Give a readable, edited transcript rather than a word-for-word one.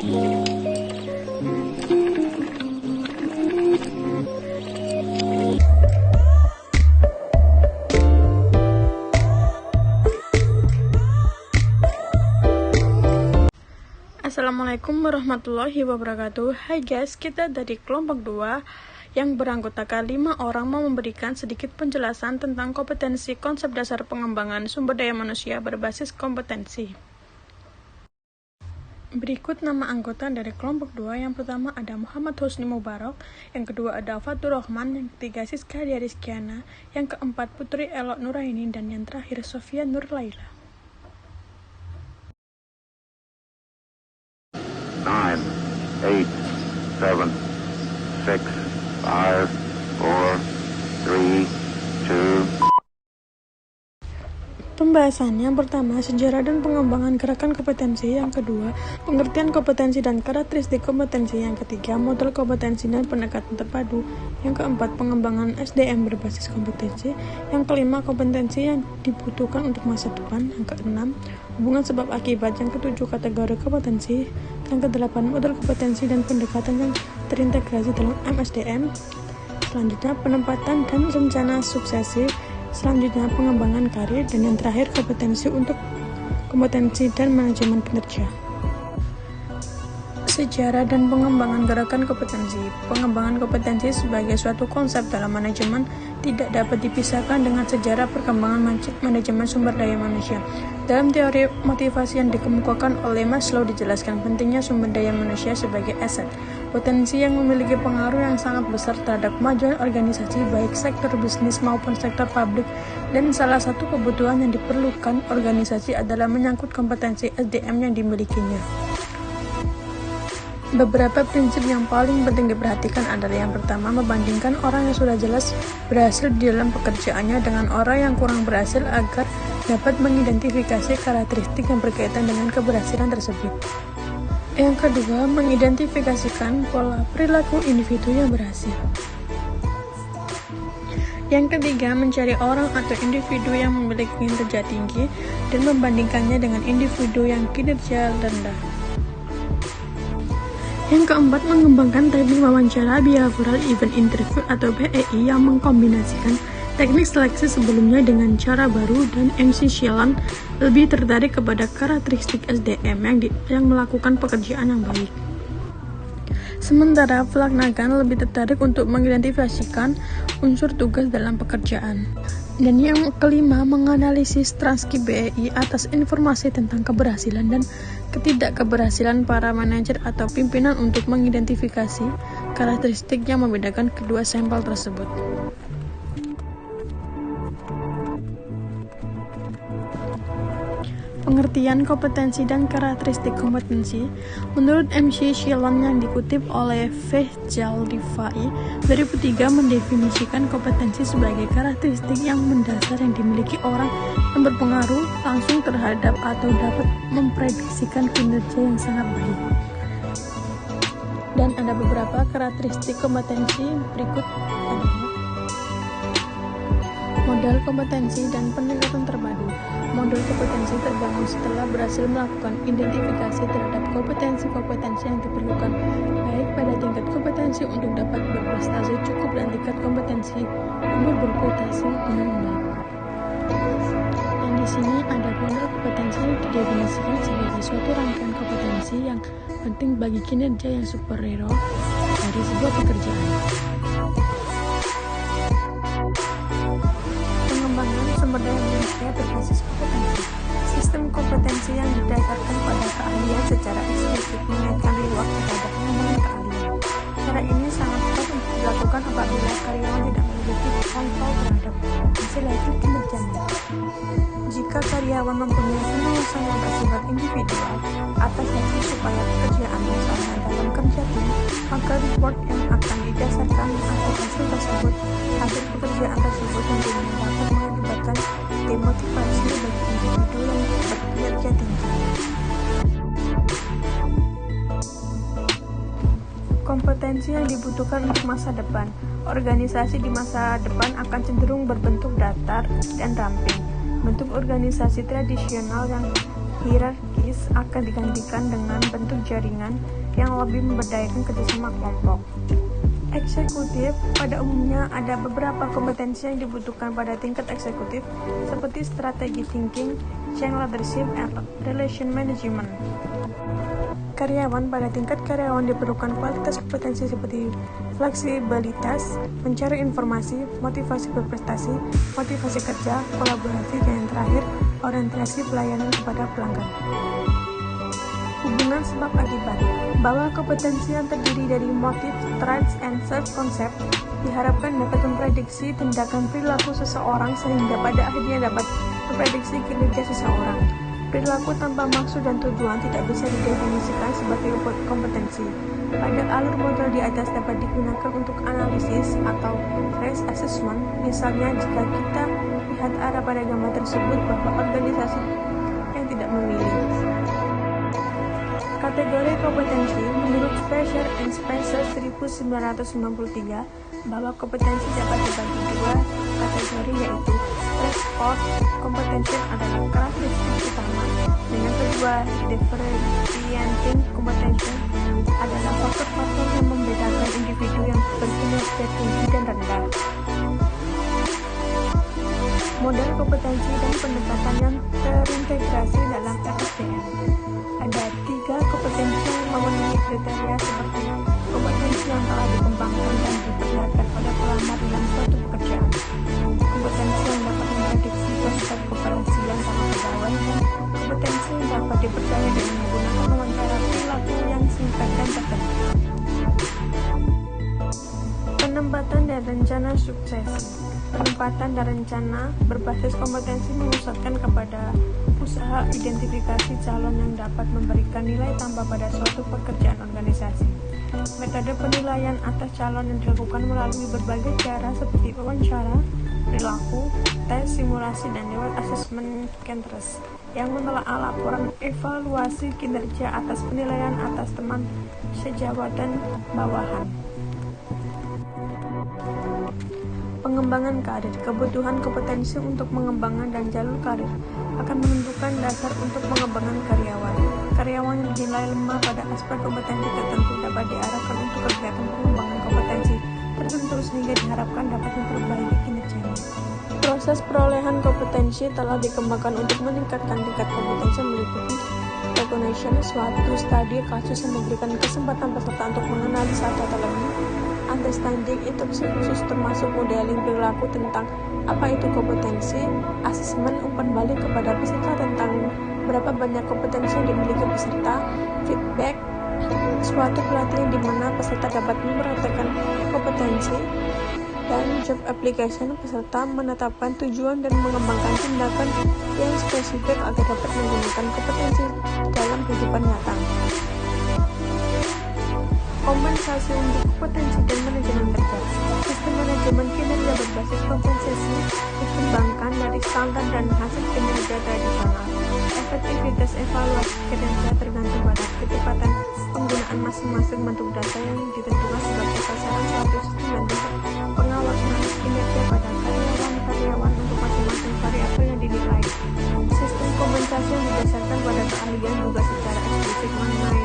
Assalamualaikum warahmatullahi wabarakatuh. Hai guys, kita dari kelompok 2 yang beranggotakan 5 orang mau memberikan sedikit penjelasan tentang kompetensi konsep dasar pengembangan sumber daya manusia berbasis kompetensi. Berikut nama anggota dari kelompok 2. Yang pertama ada Muhammad Husni Mubarak, yang kedua ada Fatur Rahman, yang ketiga Siska Diariskiana, yang keempat Putri Elok Nuraini, dan yang terakhir Sofia Nur Laila. 9, 8, 7, 6, 5, 4, 3, 2. Pembahasan yang pertama, sejarah dan pengembangan gerakan kompetensi. Yang kedua, pengertian kompetensi dan karakteristik kompetensi. Yang ketiga, model kompetensi dan pendekatan terpadu. Yang keempat, pengembangan SDM berbasis kompetensi. Yang kelima, kompetensi yang dibutuhkan untuk masa depan. Yang keenam, hubungan sebab akibat. Yang ketujuh, kategori kompetensi. Yang kedelapan, model kompetensi dan pendekatan yang terintegrasi dalam MSDM. Selanjutnya, penempatan dan rencana suksesi. Selanjutnya, pengembangan karir, dan yang terakhir kompetensi untuk kompetensi dan manajemen kinerja. Sejarah dan pengembangan gerakan kompetensi. Pengembangan kompetensi sebagai suatu konsep dalam manajemen tidak dapat dipisahkan dengan sejarah perkembangan manajemen sumber daya manusia. Dalam teori motivasi yang dikemukakan oleh Maslow dijelaskan pentingnya sumber daya manusia sebagai aset, potensi yang memiliki pengaruh yang sangat besar terhadap kemajuan organisasi baik sektor bisnis maupun sektor publik, dan salah satu kebutuhan yang diperlukan organisasi adalah menyangkut kompetensi SDM yang dimilikinya. Beberapa prinsip yang paling penting diperhatikan adalah yang pertama, membandingkan orang yang sudah jelas berhasil di dalam pekerjaannya dengan orang yang kurang berhasil agar dapat mengidentifikasi karakteristik yang berkaitan dengan keberhasilan tersebut. Yang kedua, mengidentifikasikan pola perilaku individu yang berhasil. Yang ketiga, mencari orang atau individu yang memiliki kinerja tinggi dan membandingkannya dengan individu yang kinerja rendah. Yang keempat, mengembangkan teknik wawancara behavioral event interview atau BEI yang mengkombinasikan teknik seleksi sebelumnya dengan cara baru, dan MC Shillon lebih tertarik kepada karakteristik SDM yang melakukan pekerjaan yang baik. Sementara Flanagan lebih tertarik untuk mengidentifikasikan unsur tugas dalam pekerjaan. Dan yang kelima, menganalisis transkrip BEI atas informasi tentang keberhasilan dan ketidakkeberhasilan para manajer atau pimpinan untuk mengidentifikasi karakteristik yang membedakan kedua sampel tersebut. Pengertian kompetensi dan karakteristik kompetensi. Menurut MC Shillon yang dikutip oleh Fehjal Rifai 2003 mendefinisikan kompetensi sebagai karakteristik yang mendasar yang dimiliki orang yang berpengaruh langsung terhadap atau dapat memprediksikan kinerja yang sangat baik. Dan ada beberapa karakteristik kompetensi berikut adalah model kompetensi dan pendekatan terpadu. Model kompetensi terbangun setelah berhasil melakukan identifikasi terhadap kompetensi-kompetensi yang diperlukan, baik pada tingkat kompetensi untuk dapat berprestasi cukup dan tingkat kompetensi untuk berprestasi dengan baik. Dan di sini ada model kompetensi yang didefinisikan sebagai suatu rangkaian kompetensi yang penting bagi kinerja yang superior dari sebuah pekerjaan. Pengembangan sumber daya manusia berbasis kompetensi. Sistem kompetensi yang didasarkan pada keahlian secara eksplisit mengaitkan reward terhadap pengembangan keahlian. Cara ini sangat tepat untuk dilakukan apabila karyawan tidak memiliki kontrol terhadap hasil kinerjanya. Jika karyawan mempunyai pengawasan yang bersifat individual atas hasil supaya pekerjaan misalnya dalam kerja tim, maka reward yang akan didasarkan atas hasil tersebut, hasil pekerjaan tersebut tentunya dapat mengakibatkan demotivasi bagi individu yang berkinerja tinggi. Kompetensi yang dibutuhkan untuk masa depan. Organisasi di masa depan akan cenderung berbentuk datar dan ramping. Bentuk organisasi tradisional yang hierarki hierarkis akan digantikan dengan bentuk jaringan yang lebih memberdayakan kerjasama kelompok. Eksekutif pada umumnya ada beberapa kompetensi yang dibutuhkan pada tingkat eksekutif seperti strategi thinking, change leadership, and relation management. Karyawan pada tingkat karyawan diperlukan kualitas kompetensi seperti fleksibilitas, mencari informasi, motivasi berprestasi, motivasi kerja, kolaborasi, dan yang terakhir, orientasi pelayanan kepada pelanggan. Hubungan sebab akibat bahwa kompetensi yang terdiri dari motif, traits, and self-concept diharapkan dapat memprediksi tindakan perilaku seseorang sehingga pada akhirnya dapat memprediksi kinerja seseorang. Perilaku tanpa maksud dan tujuan tidak bisa didefinisikan sebagai kompetensi. Pada alur model di atas dapat digunakan untuk analisis atau risk assessment. Misalnya, jika kita lihat arah pada gambar tersebut bahwa organisasi yang tidak memilih. Kategori kompetensi menurut Spencer and Spencer 1993 bahwa kompetensi dapat dibagi dua kategori, yaitu stress competency adalah karakteristik utama, dengan kedua differentiating competency adalah faktor-faktor yang membedakan individu yang berkinerja tinggi dan rendah. Model kompetensi dan pendekatan yang terintegrasi dalam SDM. Ada 3 kompetensi yang memenuhi kriteria seperti kompetensi yang telah dikembangkan dan diperlihatkan pada pelamar dalam suatu pekerjaan, kompetensi yang dapat memprediksi proses keberhasilan sama pegawai, dan kompetensi yang dapat dipercaya dengan menggunakan wawancara perilaku yang singkat dan tertentu. Penempatan dan rencana sukses. Penempatan dan rencana berbasis kompetensi memusatkan kepada usaha identifikasi calon yang dapat memberikan nilai tambah pada suatu pekerjaan organisasi. Metode penilaian atas calon yang dilakukan melalui berbagai cara seperti wawancara, perilaku, tes, simulasi, dan lewat asesmen Cantrus yang menelaah laporan evaluasi kinerja atas penilaian atas teman sejawat dan bawahan. Pengembangan karir. Kebutuhan kompetensi untuk mengembangkan dan jalur karir akan menentukan dasar untuk pengembangan karyawan. Karyawan yang dinilai lemah pada aspek kompetensi tertentu dapat diarahkan untuk kegiatan pengembangan kompetensi tertentu sehingga diharapkan dapat memperbaiki kinerjanya. Proses perolehan kompetensi telah dikembangkan untuk meningkatkan tingkat kompetensi meliputi recognition, suatu studi kasus yang memberikan kesempatan peserta untuk menganalisa data lebih, understanding, instruksi khusus termasuk modeling perilaku tentang apa itu kompetensi, asesmen, umpan balik kepada peserta tentang berapa banyak kompetensi yang dimiliki peserta, feedback, suatu pelatihan di mana peserta dapat mempraktekkan kompetensi, dan job application, peserta menetapkan tujuan dan mengembangkan tindakan yang spesifik agar dapat menggunakan kompetensi dalam kehidupan nyata. Kompensasi untuk kompetensi dan manajemen kerja. Sistem manajemen kinerja berbasis kompensasi dikembangkan dari standar dan hasil kinerja tradisional. Efektivitas evaluasi kinerja tergantung pada kecepatan penggunaan masing-masing bentuk data yang ditentukan sebagai sasaran suatu sistem dan bentuk pengawasan kinerja pada karyawan-karyawan untuk masing-masing variabel yang dinilai. Sistem kompensasi yang didasarkan pada keahlian juga secara eksplisit mengenai